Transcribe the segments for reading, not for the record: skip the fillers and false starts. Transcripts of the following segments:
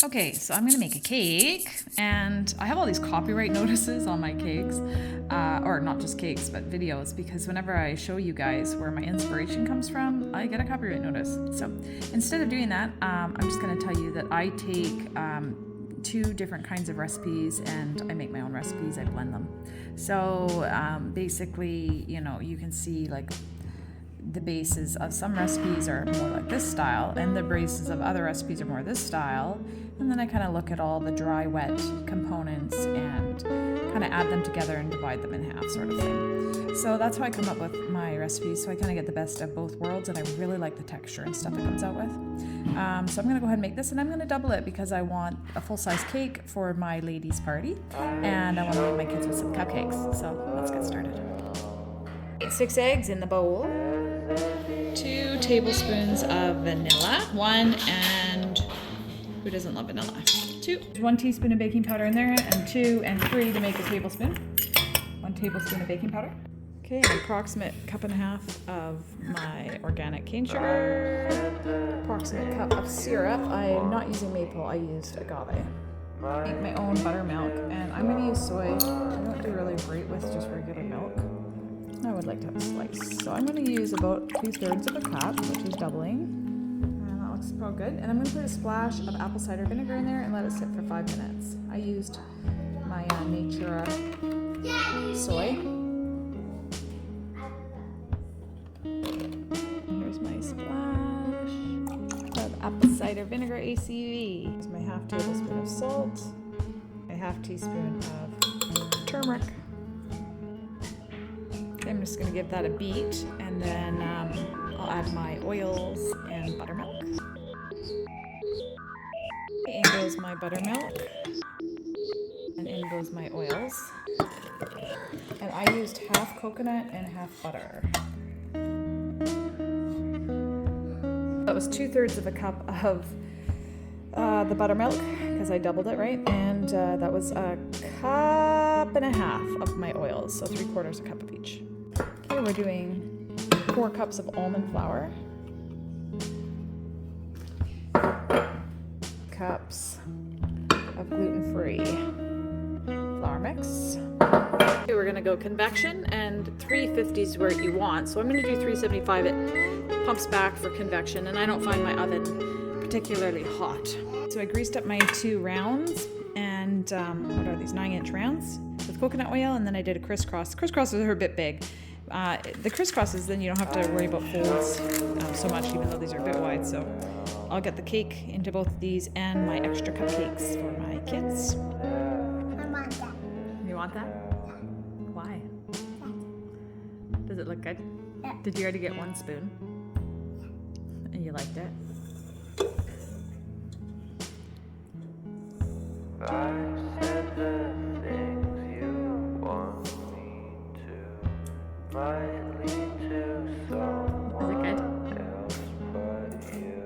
Okay, so I'm gonna make a cake, and I have all these copyright notices on my cakes, or not just cakes, but videos, because whenever I show you guys where my inspiration comes from, I get a copyright notice. So instead of doing that, I'm just gonna tell you that I take two different kinds of recipes and I make my own recipes, I blend them. So basically, you know, you can see like the bases of some recipes are more like this style and the bases of other recipes are more this style, and then I kind of look at all the dry wet components and kind of add them together and divide them in half, sort of thing. So that's how I come up with my recipes, so I kind of get the best of both worlds, and I really like the texture and stuff it comes out with. So I'm gonna go ahead and make this, and I'm gonna double it because I want a full-size cake for my ladies' party, and I want to leave my kids with some cupcakes. So let's get started. 6 eggs in the bowl. 2 tablespoons of vanilla. 1 and who doesn't love vanilla? 2. 1 teaspoon of baking powder in there, and 2 and 3 to make a tablespoon. 1 tablespoon of baking powder. Okay, an approximate cup and a half of my organic cane sugar. Approximate cup of syrup. I'm not using maple, I used agave. Make my own buttermilk, and I'm going to use soy. I don't do really great with just regular milk. I would like to have a slice. So I'm going to use about 2/3 of a cup, which is doubling. And that looks about good. And I'm going to put a splash of apple cider vinegar in there and let it sit for 5 minutes. I used my Natura soy. Here's my splash of apple cider vinegar ACV. Here's my half tablespoon of salt. A half teaspoon of turmeric. I'm just going to give that a beat, and then I'll add my oils and buttermilk. In goes my buttermilk, and in goes my oils. And I used half coconut and half butter. That was 2/3 of a cup of the buttermilk, because I doubled it, right? And that was a cup and a half of my oils, so 3/4 a cup of each. Okay, we're doing 4 cups of almond flour, cups of gluten-free flour mix. Okay, we're gonna go convection, and 350 is where you want, so I'm gonna do 375. It pumps back for convection, and I don't find my oven particularly hot. So I greased up my 2 rounds, and what are these, 9-inch rounds with coconut oil, and then I did a crisscross. Crisscrosses are a bit big. The crisscrosses, then you don't have to worry about folds so much, even though these are a bit wide. So I'll get the cake into both of these and my extra cupcakes for my kids. I want that. You want that? Why? Does it look good? Yeah. Did you already get 1 spoon? And you liked it? I said the things you want me to, might lead to someone else but you.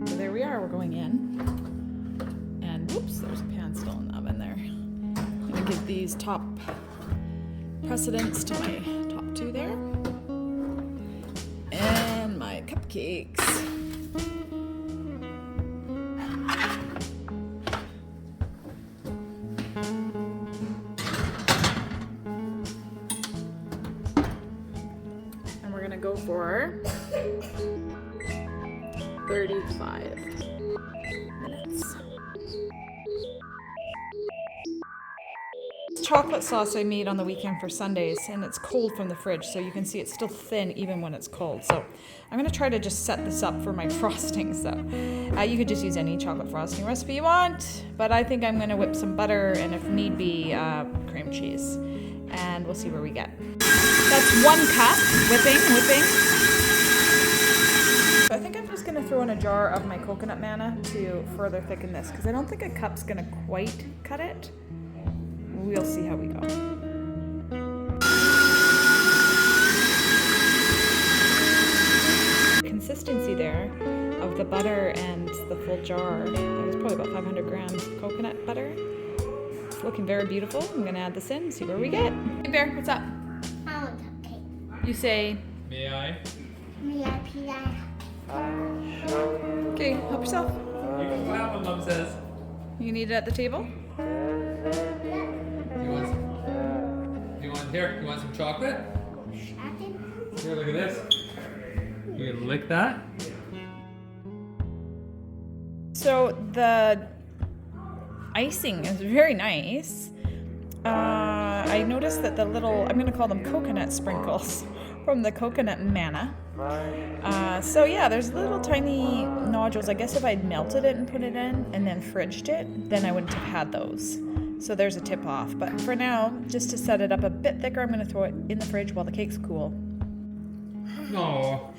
So there we are, we're going in. And whoops, there's a pan still in the oven there. I'm gonna give these top precedence to my top 2 there. And my cupcakes. And we're gonna go for 35 minutes. Chocolate sauce I made on the weekend for Sundays, and it's cold from the fridge, so you can see it's still thin even when it's cold. So I'm going to try to just set this up for my frosting. So you could just use any chocolate frosting recipe you want, but I think I'm going to whip some butter and, if need be, cream cheese, and we'll see where we get. That's 1 cup. Whipping. I think I'm just going to throw in a jar of my coconut manna to further thicken this, because I don't think a cup's going to quite cut it. We'll see how we go. Consistency there of the butter and the full jar. That was probably about 500 grams of coconut butter. It's looking very beautiful. I'm gonna add this in, see where we get. Hey Bear, what's up? I want a cake. You say, May I? May I please? I'd show you Okay, help yourself. You can clap when Mom says. You need it at the table? You want some? You want some chocolate? Here, look at this. You can lick that. So the icing is very nice. I noticed that the little, I'm going to call them coconut sprinkles from the coconut manna. So yeah, there's little tiny nodules. I guess if I'd melted it and put it in and then fridged it, then I wouldn't have had those. So there's a tip off. But for now, just to set it up a bit thicker, I'm going to throw it in the fridge while the cake's cool. No.